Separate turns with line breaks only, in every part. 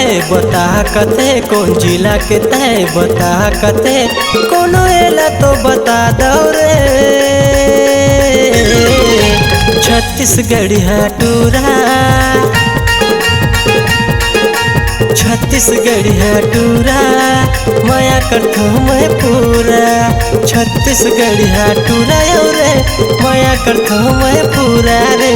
हवे बता कथे कौन जिला के तय बता कथे कोनो एला तो बता दो रे। छत्तीसगढ़िया टूरा छत्तीसगढ़िया टूरा माया करथो मैं पूरा। छत्तीसगढ़िया टूरा रे माया करथो मैं पूरा रे।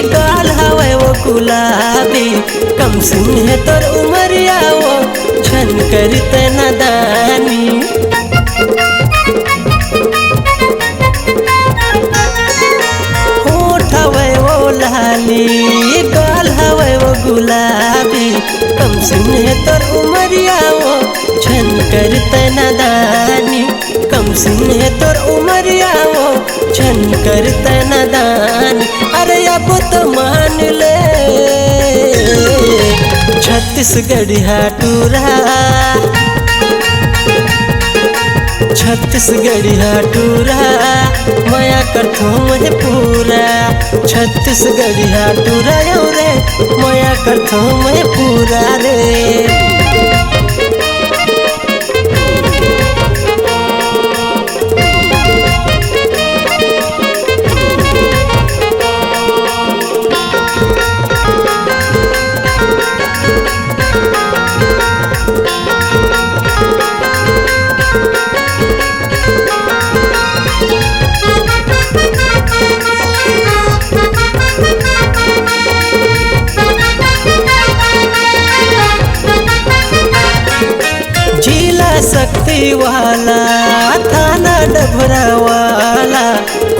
गाल हवे वो गुलाबी कम सिंह तोर उमरिया वो छन करते नदानी। होठ हवे वो लाली गाल हवे वो गुलाबी कम सिंह तोर उमरिया वो छन करते नदानी। कम सिंह तोर उमरिया वो छन करते नदानी। अरे अब तो मान ले छत्तीसगढ़िया टूरा छत्तीसगढ़िया टूरा माया करथो मैं पूरा। छत्तीसगढ़िया टूरा रे माया करथो मैं पूरा रे। शक्ति वाला थाना डभरा वाला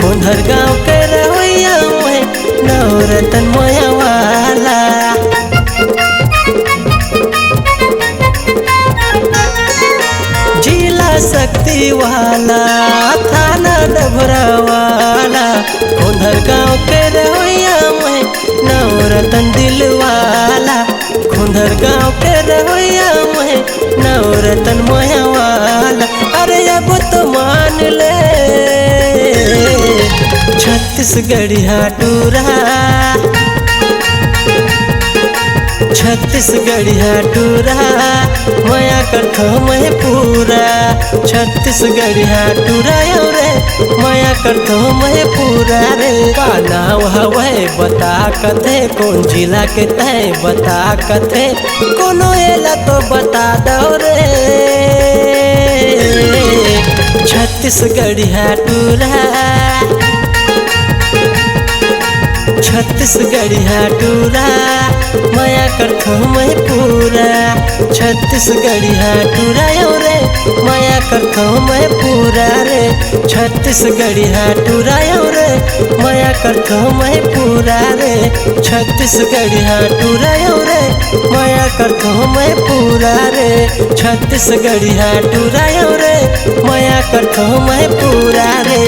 कोन्हर गाँव के रवैया में नवरतन मोया वाला। जिला शक्ति वाला थाना डभरा वाला कोन्हर गाँव के रवैया में नवरतन दिल वाला। कोन्हर गाँव के रवैया में नवरतन मोया वाला। अरे अब तो मान ले छत्तीसगढ़िया टूरा छत्तीसगढ़िया टूरा माया करथो मैं पूरा। छत्तीसगढ़िया टूरा रे माया करथो मैं पूरा रे। का नाम हवे बता कथे कौन जिला के तय बता कथे कोनो एला तो बता दो रे। छत्तीसगढ़िया टूरा छत्तीसगढ़िया टूरा माया करथो मैं पूरा। छत्तीसगढ़िया टूरा रे माया करथो मैं पूरा रे। छत्तीसगढ़िया टूरा रे माया करथो मैं पूरा रे। छत्तीसगढ़िया टूरा रे माया करथो मैं पूरा रे। छत्तीसगढ़िया टूरा रे माया करथो मैं पूरा रे।